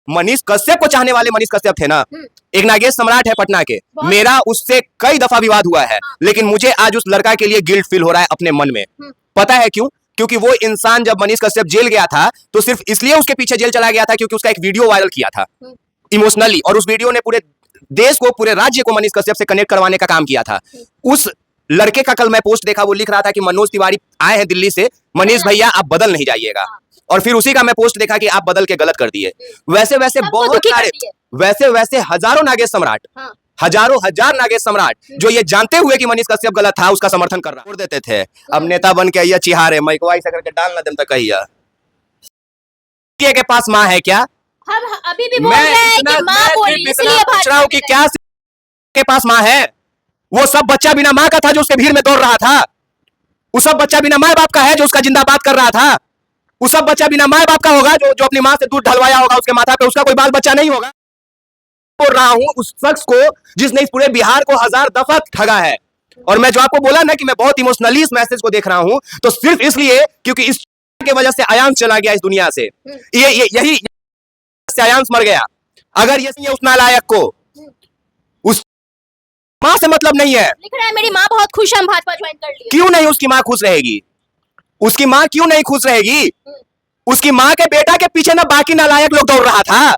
मनीष कश्यप को चाहने वाले मनीष कश्यप थे ना, एक नागेश सम्राट है पटना के, मेरा उससे कई दफा विवाद हुआ है, लेकिन मुझे आज उस लड़का के लिए गिल्ट फील हो रहा है अपने मन में। पता है क्यों? क्योंकि वो इंसान जब मनीष कश्यप जेल गया था तो सिर्फ इसलिए उसके पीछे जेल चला गया था क्योंकि उसका एक वीडियो वायरल किया था इमोशनली, और उस वीडियो ने पूरे देश को, पूरे राज्य को मनीष कश्यप से कनेक्ट करवाने का काम किया था। उस लड़के का कल मैं पोस्ट देखा, वो लिख रहा था कि मनोज तिवारी आए हैं दिल्ली से, मनीष भैया आप बदल नहीं जाइएगा, और फिर उसी का मैं पोस्ट देखा कि आप बदल के गलत कर दिए। वैसे वैसे बहुत सारे, वैसे वैसे हजारों नागेश सम्राट, हजारों हजार नागेश सम्राट जो ये जानते हुए कि मनीष कश्यप गलत था उसका समर्थन कर रहा, छोड़ देते थे। अब नेता बन के आइया चिहारे माइकवाई से करके डाल ना देम तक कहिया के पास माँ है क्या? हम अभी भी बोल रहे हैं कि माँ बोली, इसलिए पूछ रहा हूं कि क्या के पास माँ है? वो सब बच्चा बिना माँ का था जो उसके भीड़ में दौड़ रहा था। वो सब बच्चा बिना माँ बाप का है जो उसका जिंदाबाद कर रहा था। वो सब बच्चा बिना माँ बाप का होगा जो अपनी माँ से दूध ढलवाया होगा उसके माथा पे, उसका कोई बाल बच्चा नहीं होगा। बोल रहा हूं उस शख्स को जिसने इस पूरे बिहार को हजार दफा ठगा है। और मैं जो आपको बोला ना कि मैं बहुत इमोशनली इस मैसेज को देख रहा हूं, तो सिर्फ इसलिए क्योंकि इस की वजह से आयांश चला गया इस दुनिया से। यही आयांश मर गया। अगर ये उस नालायक को, उस माँ से मतलब नहीं है। लिख रहा है मेरी माँ बहुत खुश है हम भाजपा ज्वाइन कर लिए। क्यों नहीं उसकी माँ खुश रहेगी? उसकी माँ क्यों नहीं खुश रहेगी? उसकी माँ के बेटा के पीछे ना बाकी नालायक लोग दौड़ रहा था,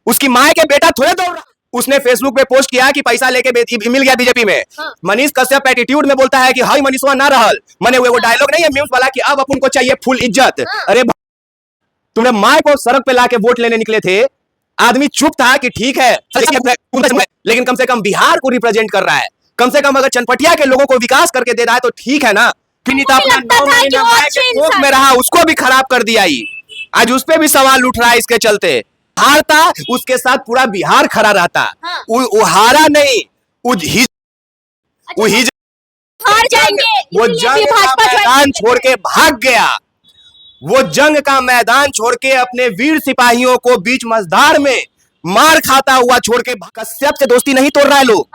उसकी माँ के बेटा थोड़े दौड़ रहा। उसने फेसबुक पे पोस्ट किया कि पैसा लेके मिल गया बीजेपी में। मनीष कश्यप एटीट्यूड में बोलता है कि हाई मनीषवा ना रहल, मने वो डायलॉग नहीं है मीम्स वाला कि अब अपन को चाहिए फुल इज्जत। अरे तुमने माँ को सड़क पे लाके वोट लेने निकले थे, आदमी चुप था कि ठीक है लेकिन कम से कम बिहार को रिप्रेजेंट कर रहा है, कम से कम अगर चनपटिया के लोगों को विकास करके दे रहा है तो ठीक है ना। में रहा उसको भी खराब कर दिया ही, आज उस पर भी सवाल उठ रहा है इसके चलते। हारता उसके साथ पूरा बिहार खड़ा रहता। वो हारा नहीं, हार जाएंगे, वो जंग का मैदान छोड़ के भाग गया। वो जंग का मैदान छोड़ के अपने वीर सिपाहियों को बीच मझधार में मार खाता हुआ छोड़ के कश्यप से दोस्ती नहीं तोड़ रहा है लोग,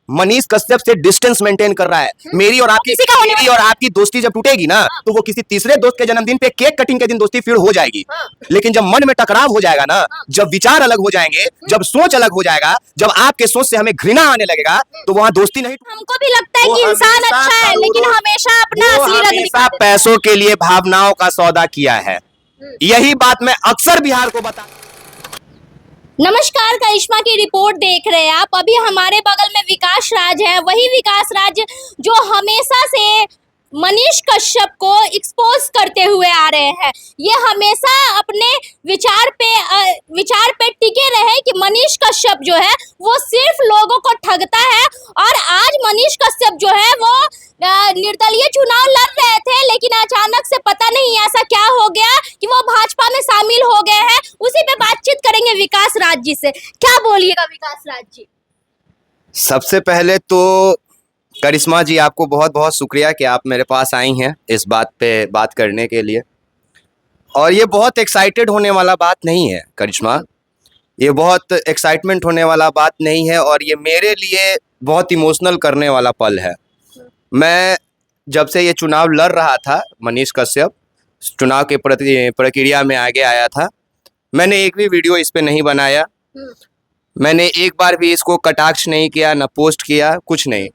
मनीष कश्यप से डिस्टेंस मेंटेन कर रहा है। मेरी और आपकी दोस्ती जब टूटेगी ना तो वो किसी तीसरे दोस्त के जन्मदिन पे केक कटिंग के दिन दोस्ती फिर हो जाएगी। लेकिन जब मन में टकराव हो जाएगा ना, जब विचार अलग हो जाएंगे, जब सोच अलग हो जाएगा, जब आपके सोच से हमें घृणा आने लगेगा तो वहाँ दोस्ती नहीं। हमको भी लगता है कि इंसान अच्छा है लेकिन हमेशा अपना असली रंग दिखाता है। पैसों के लिए भावनाओं का सौदा किया है, यही बात मैं अक्सर बिहार को बता। नमस्कार, करिश्मा की रिपोर्ट देख रहे हैं आप। अभी हमारे बगल में विकास राज है, वही विकास राज जो हमेशा से मनीष कश्यप को एक्सपोज करते हुए आ रहे हैं। ये हमेशा अपने विचार पे टिके रहे कि मनीष कश्यप जो है वो सिर्फ लोगों को ठगता है। और आज मनीष कश्यप जो है वो निर्दलीय चुनाव लड़ रहे थे, लेकिन अचानक से पता नहीं ऐसा क्या हो गया कि वो भाजपा में शामिल हो गए हैं। उसी पे बातचीत करेंगे विकास राज जी से। क्या बोलिएगा विकास राज जी? सबसे पहले तो करिश्मा जी आपको बहुत बहुत शुक्रिया कि आप मेरे पास आई हैं इस बात पे बात करने के लिए। और ये बहुत एक्साइटेड होने वाला बात नहीं है करिश्मा, ये बहुत एक्साइटमेंट होने वाला बात नहीं है, और ये मेरे लिए बहुत इमोशनल करने वाला पल है। मैं जब से ये चुनाव लड़ रहा था, मनीष कश्यप चुनाव के प्रक्रिया में आगे आया था, मैंने एक भी वीडियो इस पे नहीं बनाया, मैंने एक बार भी इसको कटाक्ष नहीं किया, न पोस्ट किया, कुछ नहीं।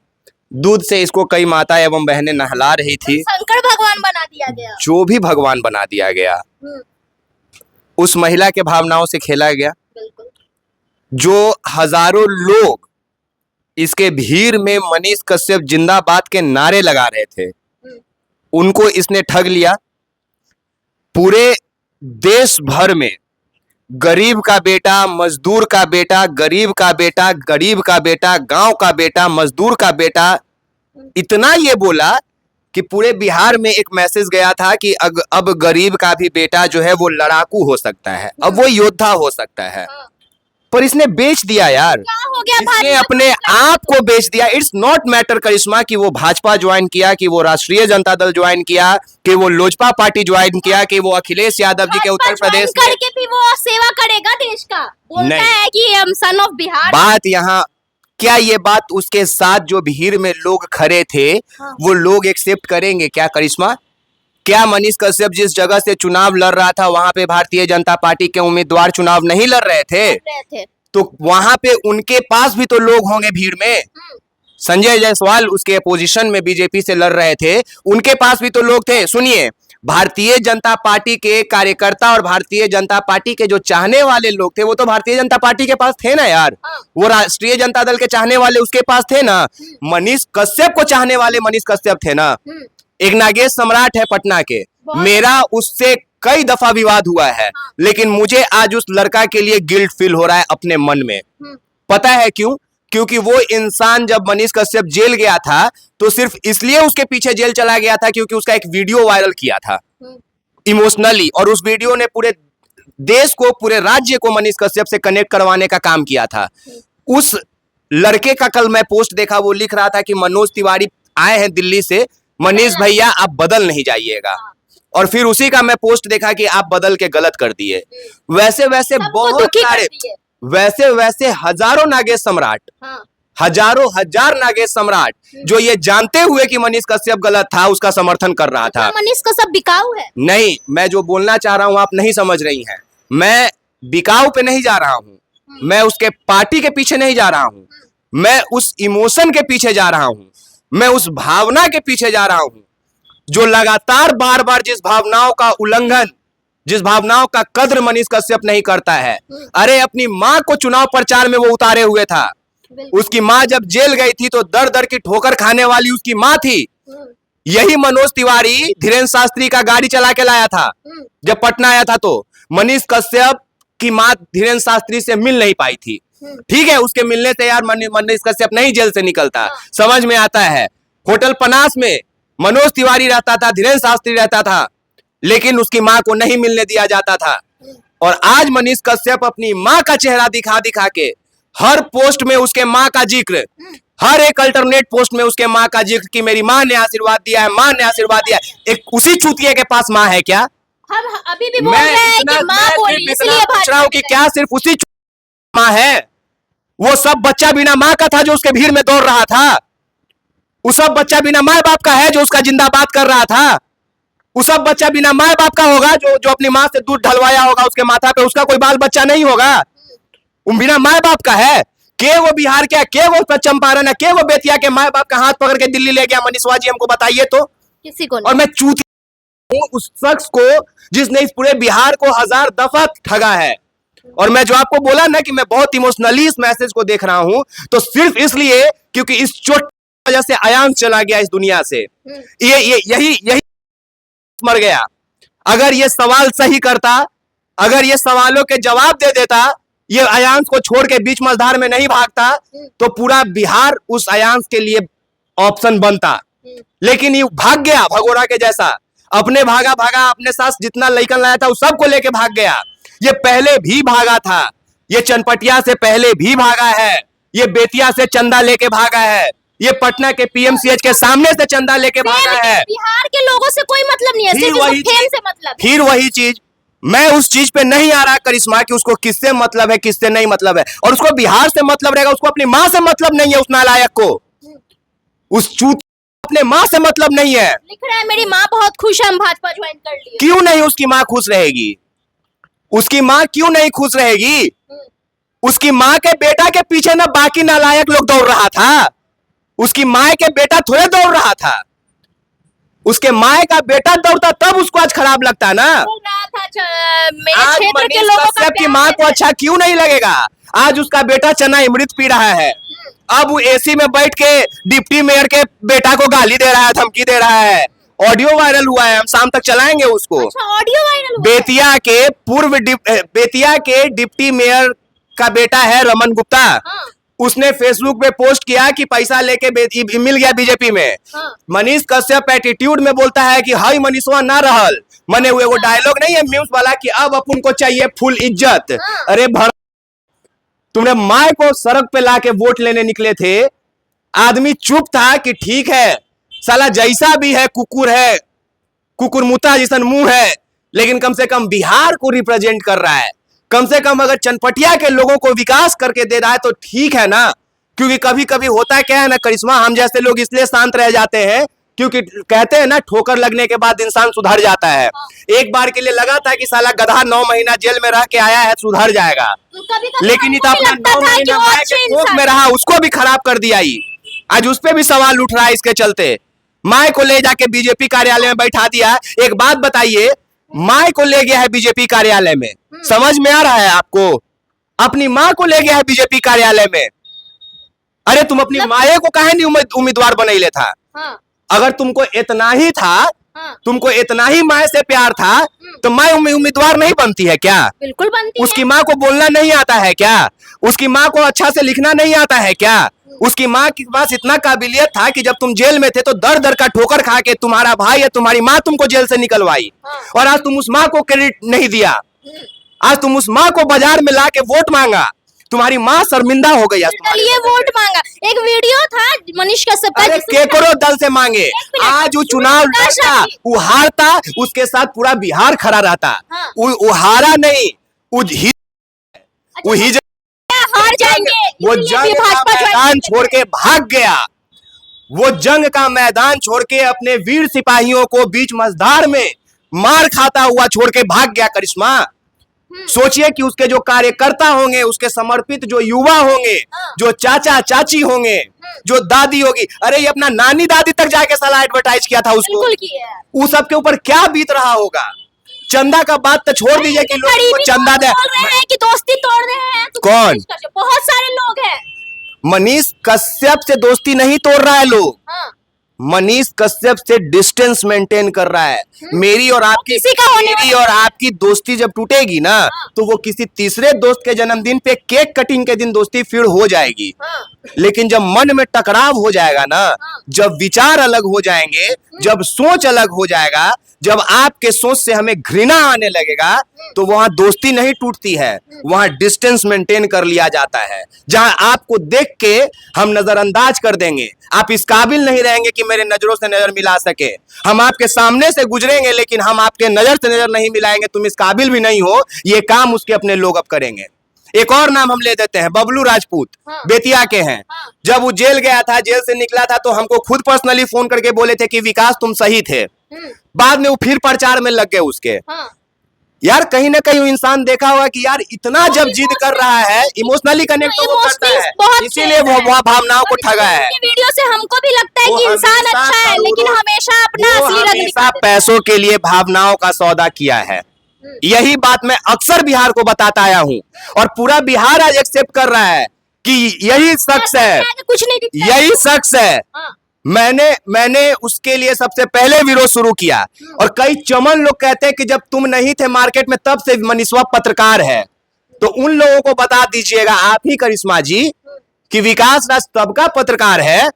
दूध से इसको कई माता एवं बहनें नहला रही थी, शंकर भगवान बना दिया गया, जो भी भगवान बना दिया गया, उस महिला के भावनाओं से खेला गया। जो हजारों लोग इसके भीड़ में मनीष कश्यप जिंदाबाद के नारे लगा रहे थे, उनको इसने ठग लिया। पूरे देश भर में गरीब का बेटा, मजदूर का बेटा, गरीब का बेटा, गरीब का बेटा, गांव का बेटा, मजदूर का बेटा, इतना ये बोला कि पूरे बिहार में एक मैसेज गया था कि अब गरीब का भी बेटा जो है वो लड़ाकू हो सकता है, अब वो योद्धा हो सकता है। पर इसने बेच दिया यार, क्या हो गया? इसने अपने आप को बेच दिया। इट्स नॉट मैटर करिश्मा कि वो भाजपा ज्वाइन किया, कि वो राष्ट्रीय जनता दल ज्वाइन किया, कि वो लोजपा पार्टी ज्वाइन किया, कि वो अखिलेश यादव जी के उत्तर प्रदेश करके भी वो सेवा करेगा देश का, बोलता है कि हम सन ऑफ बिहार। बात यहाँ क्या, ये बात उसके साथ जो भीड़ में लोग खड़े थे वो लोग एक्सेप्ट करेंगे क्या करिश्मा? क्या मनीष कश्यप जिस जगह से चुनाव लड़ रहा था वहां पे भारतीय जनता पार्टी के उम्मीदवार चुनाव नहीं लड़ रहे थे? तो वहां पे उनके पास भी तो लोग होंगे भीड़ में। संजय जायसवाल उसके अपोजिशन में बीजेपी से लड़ रहे थे, उनके पास भी तो लोग थे। सुनिए, भारतीय जनता पार्टी के कार्यकर्ता और भारतीय जनता पार्टी के जो चाहने वाले लोग थे वो तो भारतीय जनता पार्टी के पास थे ना यार। वो राष्ट्रीय जनता दल के चाहने वाले उसके पास थे ना। मनीष कश्यप को चाहने वाले मनीष कश्यप थे ना। एक नागेश सम्राट है पटना के, मेरा उससे कई दफा विवाद हुआ है, लेकिन मुझे आज उस लड़का के लिए गिल्ट फील हो रहा है अपने मन में। पता है क्यों? क्योंकि वो इंसान जब मनीष कश्यप जेल गया था तो सिर्फ इसलिए उसके पीछे जेल चला गया था क्योंकि उसका एक वीडियो वायरल किया था इमोशनली, और उस वीडियो ने पूरे देश को, पूरे राज्य को मनीष कश्यप से कनेक्ट करवाने का काम किया था। उस लड़के का कल मैं पोस्ट देखा, वो लिख रहा था कि मनोज तिवारी आए हैं दिल्ली से, मनीष भैया आप बदल नहीं जाइएगा। और फिर उसी का मैं पोस्ट देखा कि आप बदल के गलत कर दिए। वैसे वैसे बहुत सारे, वैसे वैसे हजारों नागेश सम्राट, हजारों हजार नागेश सम्राट जो ये जानते हुए कि मनीष कश्यप गलत था उसका समर्थन कर रहा था। मनीष कश्यप बिकाऊ है? नहीं, मैं जो बोलना चाह रहा हूं आप नहीं समझ रही हैं। मैं बिकाऊ पे नहीं जा रहा हूं, मैं उसके पार्टी के पीछे नहीं जा रहा हूं, मैं उस इमोशन के पीछे जा रहा हूं, मैं उस भावना के पीछे जा रहा हूं जो लगातार बार बार जिस भावनाओं का उल्लंघन, जिस भावनाओं का कद्र मनीष कश्यप नहीं करता है। अरे अपनी माँ को चुनाव प्रचार में वो उतारे हुए था। उसकी माँ जब जेल गई थी तो दर दर की ठोकर खाने वाली उसकी माँ थी। यही मनोज तिवारी धीरेन्द्र शास्त्री का गाड़ी चला के लाया था जब पटना आया था। तो मनीष कश्यप की माँ धीरेन्द्र शास्त्री से मिल नहीं पाई थी। ठीक है, उसके मिलने से यार मनीष कश्यप नहीं जेल से निकलता, समझ में आता है। होटल पनास में मनोज तिवारी रहता था, धीरेन्द्र शास्त्री रहता था, लेकिन उसकी माँ को नहीं मिलने दिया जाता था। और आज मनीष कश्यप अपनी माँ का चेहरा दिखा दिखा के हर पोस्ट में उसके माँ का जिक्र, हर एक अल्टरनेट पोस्ट में उसके माँ का जिक्र कि मेरी माँ ने आशीर्वाद दिया है, माँ ने आशीर्वाद दिया है। एक उसी चूतिए के पास माँ है क्या? हम अभी भी बोल रहे हैं कि माँ बोली, इसलिए पूछ रहा हूँ कि क्या सिर्फ उसी माँ है? वो सब बच्चा बिना माँ का था जो उसके भीड़ में दौड़ रहा था। वो सब बच्चा बिना माँ बाप का है जो उसका जिंदाबाद कर रहा था। वो सब बच्चा बिना माँ बाप का होगा जो अपनी माँ से दूध ढलवाया होगा उसके माथा पे, उसका कोई बाल बच्चा नहीं होगा। वो बिना माँ बाप का है। के वो बिहार के वो चंपारण है, के वो बेतिया के माँ बाप का हाथ पकड़ के दिल्ली ले गया मनीषवा जी, हमको बताइए तो। किसी को नहीं। और मैं चूतिया हूं उस शख्स को जिसने इस पूरे बिहार को 1000 दफा ठगा है। और मैं जो आपको बोला ना कि मैं बहुत इमोशनली इस मैसेज को देख रहा हूं, तो सिर्फ इसलिए क्योंकि इस चोट वजह से अयांश चला गया इस दुनिया से। यही मर गया। अगर ये सवाल सही करता, अगर ये सवालों के जवाब दे देता, ये अयांश को छोड़ के बीच मझधार में नहीं भागता, तो पूरा बिहार उस अयांश के लिए ऑप्शन बनता। लेकिन ये भाग गया भगोड़ा के जैसा, अपने भागा अपने साथ जितना लइकन लाया था उस सबको लेके भाग गया। ये पहले भी भागा था, ये चनपटिया से पहले भी भागा है, ये बेतिया से चंदा लेके भागा है, ये पटना के पीएमसीएच के सामने से चंदा लेके भागा है। बिहार के लोगों से कोई मतलब नहीं है, सिर्फ फेम से मतलब है। फिर वही चीज, मैं उस चीज पे नहीं आ रहा करिश्मा कि उसको किससे मतलब है, किससे नहीं मतलब है। और उसको बिहार से मतलब रहेगा, उसको अपनी माँ से मतलब नहीं है। उस नालायक को, उस चूत अपने माँ से मतलब नहीं है। लिख रहा है मेरी माँ बहुत खुश है, हम भाजपा ज्वाइन कर लिए। क्यों नहीं उसकी माँ खुश रहेगी? उसकी माँ क्यों नहीं खुश रहेगी? उसकी माँ के बेटा के पीछे ना बाकी नालायक लोग दौड़ रहा था, उसकी माँ के बेटा थोड़े दौड़ रहा था। उसके माँ का बेटा दौड़ता तब उसको आज खराब लगता ना। मेरे क्षेत्र के लोगों का की माँ को अच्छा क्यों नहीं लगेगा? आज उसका बेटा चना अमृत पी रहा है, अब वो एसी में बैठ के डिप्टी मेयर के बेटा को गाली दे रहा है, धमकी दे रहा है। ऑडियो वायरल हुआ है, हम शाम तक चलाएंगे उसको। अच्छा, ऑडियो वायरल हुआ? बेतिया के डिप्टी मेयर का बेटा है रमन गुप्ता। उसने फेसबुक पे पोस्ट किया कि पैसा लेके मिल गया बीजेपी में। मनीष कश्यप एटीट्यूड में बोलता है कि हाई मनीषवा ना रहल, मने हुए वो डायलॉग नहीं है म्यूज वाला कि अब अपन को चाहिए फुल इज्जत। अरे भर तुमने माँ को सड़क पे लाके वोट लेने निकले थे, आदमी चुप था कि ठीक है साला जैसा भी है कुकुर है, कुकुर मुता जैसा मुंह है, लेकिन कम से कम बिहार को रिप्रेजेंट कर रहा है। कम से कम अगर चनपटिया के लोगों को विकास करके दे रहा है तो ठीक है ना। क्योंकि कभी कभी होता है क्या है ना करिश्मा, हम जैसे लोग इसलिए शांत रह जाते हैं क्योंकि कहते हैं ना ठोकर लगने के बाद इंसान सुधर जाता है। एक बार के लिए लगा था कि साला गधा 9 महीना जेल में रह के आया है, सुधर जाएगा, लेकिन ये तो अपना 9 महीना माय के कोख में रहा, उसको भी खराब कर दिया। ही आज उस पे भी सवाल उठ रहा है इसके चलते। माय को ले जाके बीजेपी कार्यालय में बैठा दिया। एक बात बताइए, माय को ले गया है बीजेपी कार्यालय में, समझ में आ रहा है आपको? अपनी माँ को ले गया है बीजेपी कार्यालय में। अरे तुम अपनी माए को काहे नहीं उम्मीदवार बनैले था? अगर तुमको इतना ही था, तुमको इतना ही माँ से प्यार था, तो माँ उम्मीदवार नहीं बनती है क्या? बिल्कुल बनती उसकी माँ को बोलना नहीं आता है क्या? उसकी माँ को अच्छा से लिखना नहीं आता है क्या? उसकी माँ के पास इतना काबिलियत था कि जब तुम जेल में थे तो दर दर का ठोकर खा के तुम्हारा भाई या तुम्हारी माँ तुमको जेल से निकलवाई, और आज तुम उस माँ को क्रेडिट नहीं दिया। आज तुम उस माँ को बाजार में ला के वोट मांगा, तुम्हारी माँ शर्मिंदा हो गई। ये वोट मांगा, एक वीडियो था मनीष कश्यप का, अरे केकरो दल से मांगे, आज वो चुनाव लड़ता, वो हारता, उसके साथ पूरा बिहार खड़ा रहता। वो हारा नहीं, वो हार जाएंगे, वो जंग का मैदान छोड़ के भाग गया। वो जंग का मैदान छोड़ के अपने वीर सिपाहियों को बीच मझधार में मार खाता हुआ छोड़ के भाग गया करिश्मा। सोचिए कि उसके जो कार्यकर्ता होंगे, उसके समर्पित जो युवा होंगे, जो चाचा चाची होंगे, जो दादी होगी, अरे ये अपना नानी दादी तक जाके साला एडवर्टाइज किया था उसको, उस सब के ऊपर क्या बीत रहा होगा। चंदा का बात तो छोड़ दीजिए कि लोग को चंदा दे, कि दोस्ती तोड़ रहे हैं। कौन? बहुत सारे लोग हैं। मनीष कश्यप से दोस्ती नहीं तोड़ रहा है लोग, मनीष कश्यप से डिस्टेंस मेंटेन कर रहा है। मेरी और आपकी दोस्ती जब टूटेगी ना, तो वो किसी तीसरे दोस्त के जन्मदिन पे केक कटिंग के दिन दोस्ती फिर हो जाएगी। लेकिन जब मन में टकराव हो जाएगा ना, जब विचार अलग हो जाएंगे, जब सोच अलग हो जाएगा, जब आपके सोच से हमें घृणा आने लगेगा, तो वहां दोस्ती नहीं टूटती है, वहां डिस्टेंस मेंटेन कर लिया जाता है। जहां आपको देख के हम नजरअंदाज कर देंगे, आप इस काबिल नहीं रहेंगे कि मेरे नजरों से नजर मिला सके। हम आपके सामने से गुजरेंगे, लेकिन हम आपके नजर से नजर नहीं मिलाएंगे, तुम इस काबिल भी नहीं हो। ये काम उसके अपने लोग अब करेंगे। एक और नाम हम ले देते हैं, बबलू राजपूत, बेतिया के हैं। जब वो जेल गया था, जेल से निकला था, तो हमको खुद पर्सनली फोन करके बोले थे कि विकास तुम सही थे। बाद में वो फिर प्रचार में लग गए उसके। यार कहीं ना कहीं इंसान देखा होगा कि यार इतना जब जिद कर रहा है, इमोशनली कनेक्ट तो वो करता है, इसीलिए वो भावनाओं को ठगा है। वीडियो से हमको भी लगता है कि इंसान अच्छा है, लेकिन हमेशा अपना असली रंग हमेशा पैसों के लिए भावनाओं का सौदा किया है। यही बात मैं अक्सर बिहार को बताता आया हूँ, और पूरा बिहार आज एक्सेप्ट कर रहा है कि यही शख्स है, कुछ नहीं, यही शख्स है। मैंने उसके लिए सबसे पहले विरोध शुरू किया, और कई चमन लोग कहते हैं कि जब तुम नहीं थे मार्केट में तब से मनीषवा पत्रकार है। तो उन लोगों को बता दीजिएगा आप ही करिश्मा जी कि विकास राज तब का पत्रकार है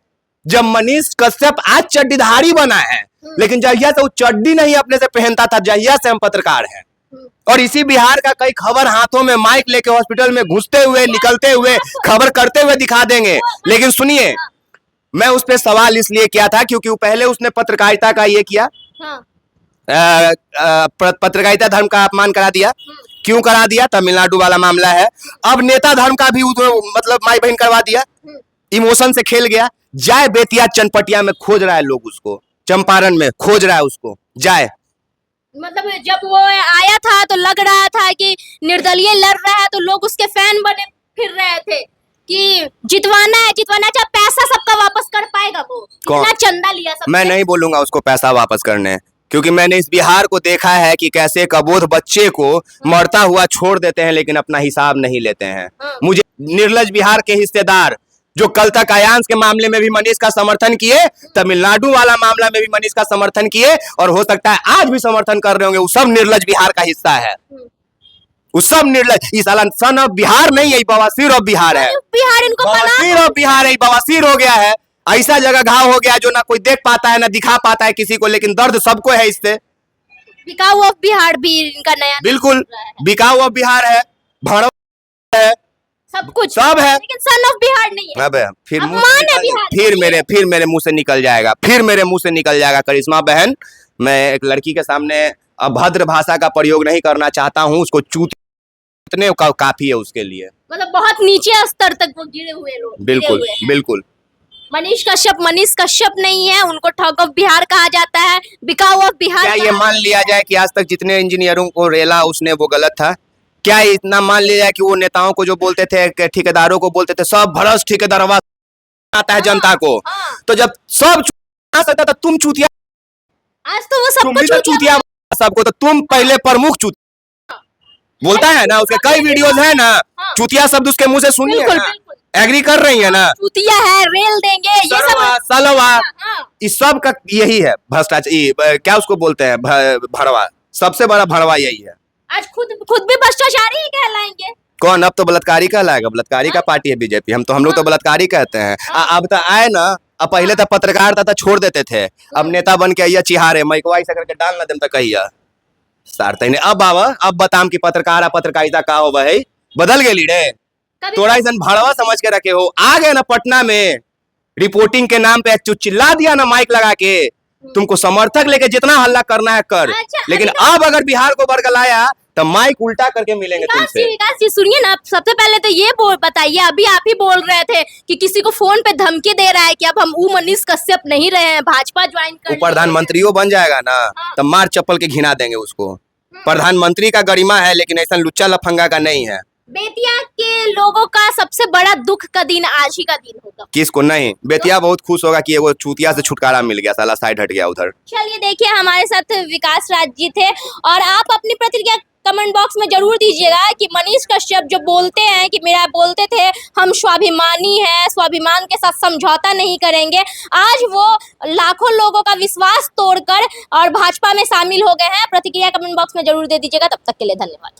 जब मनीष कश्यप आज चड्डीधारी बना है, लेकिन जहिया से वो चड्डी नहीं अपने से पहनता था, जहिया से हम पत्रकार हैं। और इसी बिहार का कई खबर हाथों में माइक लेके हॉस्पिटल में घुसते हुए, निकलते हुए, खबर करते हुए दिखा देंगे। लेकिन सुनिए, मैं उस पर सवाल इसलिए किया था क्योंकि पहले उसने पत्रकारिता का ये किया, पत्रकारिता धर्म का अपमान करा दिया। क्यों करा दिया? तमिलनाडु वाला मामला है। अब नेता धर्म का भी मतलब माई बहन करवा दिया, इमोशन से खेल गया। जाए बेतिया चनपटिया में खोज रहा है लोग उसको, चंपारण में खोज रहा है उसको, जाए। मतलब जब वो आया था तो लग रहा था कि निर्दलीय लड़ रहा है, तो लोग उसके फैन बने फिर रहे थे कि जितवाना है, चाहे पैसा सबका वापस कर पाएगा वो, इतना चंदा लिया सबसे। मैं नहीं बोलूंगा उसको पैसा वापस करने, क्योंकि मैंने इस बिहार को देखा है कि कैसे एक अबोध बच्चे को मरता हुआ छोड़ देते हैं, लेकिन अपना हिसाब नहीं लेते हैं। मुझे निर्लज बिहार के हिस्सेदार जो कल तक आयांश के मामले में भी मनीष का समर्थन किए, तमिलनाडु वाला मामला में भी मनीष का समर्थन किए, और हो सकता है आज भी समर्थन कर रहे होंगे, वो सब निर्लज बिहार का हिस्सा है। वो सब निर्लज, इस साला सन ऑफ बिहार नहीं है, बवासीर ऑफ बिहार है। बिहार इनको बवासीर ऑफ बिहार है, बवासीर हो गया है। ऐसा जगह घाव हो गया जो ना कोई देख पाता है, ना दिखा पाता है किसी को, लेकिन दर्द सबको है इससे। बिकाऊ ऑफ बिहार भी इनका नया, बिल्कुल बिकाऊ ऑफ बिहार है, भड़वा है, सब कुछ सब है, लेकिन सन ऑफ बिहार नहीं है। अबे फिर मेरे मुंह से निकल जाएगा, फिर मेरे मुंह से निकल जाएगा। करिश्मा बहन, मैं एक लड़की के सामने अभद्र भाषा का प्रयोग नहीं करना चाहता हूँ, उसको चूत इतने काफी है उसके लिए। मतलब बहुत नीचे स्तर तक वो गिरे हुए लोग। बिल्कुल बिल्कुल। मनीष कश्यप नहीं है, उनको ठग ऑफ बिहार कहा जाता है, बिकाऊ ऑफ बिहार क्या ये कहा- मान लिया जाए कि आज तक जितने इंजीनियरों को रेला उसने वो गलत था? क्या इतना मान लिया जाए कि वो नेताओं को जो बोलते थे, कि ठेकेदारों को बोलते थे सब भ्रष्ट ठेकेदारवा आता है जनता को, हाँ। तो जब सब आ सकता था तुम चूतिया, आज तो वो तुम सबको भी तो चूतिया सबको, तो तुम पहले प्रमुख चूतिया बोलता है ना, उसके कई वीडियोस है ना, हाँ। चूतिया शब्द उसके मुंह से सुनिए बिल्कुल, ना, बिल्कुल। एग्री कर रही है ना? चूतिया है, रेल देंगे, ये सब सरवा सलवा हाँ। इस सब का यही है भ्रष्टाचार, क्या उसको बोलते हैं, भड़वा, सबसे बड़ा भड़वा यही है। आज खुद भी भ्रष्टाचारी ही कहलाएंगे। कौन? अब तो बलात्कारी कहलाएगा, बलात्कारी का पार्टी है बीजेपी, हम लोग तो बलात्कारी कहते हैं। अब तो आए ना, अब पहले तो पत्रकारिता था छोड़ देते थे, अब नेता बन के आइया चिहारे मैकवा ऐसा करके डाल ना देम तो कहिया सारते नहीं। अब बाबा अब बताम कि पत्रकारिता का हो भाई, बदल गेली रे, कभी थोड़ा ऐसा भाड़वा समझ के रखे हो। आ गए ना पटना में रिपोर्टिंग के नाम पे चिल्ला दिया ना माइक लगा के, तुमको समर्थक लेके जितना हल्ला करना है कर, अच्छा, लेकिन अब अगर बिहार को बरगलाया तो माइक उल्टा करके मिलेंगे तुमसे। विकास जी सुनिए ना, सबसे पहले तो ये बताइए, अभी आप ही बोल रहे थे कि किसी को फोन पे धमकी दे रहा है कि अब हम मनीष कश्यप नहीं रहे हैं, भाजपा ज्वाइन कर वो प्रधानमंत्रियों बन जाएगा ना, तो मार चप्पल के घिना देंगे उसको। प्रधानमंत्री का गरिमा है लेकिन ऐसा लुच्चा लफंगा का नहीं है। बेतिया के लोगों का सबसे बड़ा दुख का दिन आज ही का दिन होगा। किसको नहीं? बेतिया बहुत खुश होगा कि वो चूतिया से छुटकारा मिल गया, साला साइड हट गया उधर। चलिए देखिए, हमारे साथ विकास राज जी थे और आप अपनी प्रतिक्रिया कमेंट बॉक्स में जरूर दीजिएगा कि मनीष कश्यप जो बोलते हैं कि मेरा बोलते थे हम स्वाभिमानी हैं, स्वाभिमान के साथ समझौता नहीं करेंगे, आज वो लाखों लोगों का विश्वास तोड़कर और भाजपा में शामिल हो गए हैं। प्रतिक्रिया कमेंट बॉक्स में जरूर दे दीजिएगा। तब तक के लिए धन्यवाद।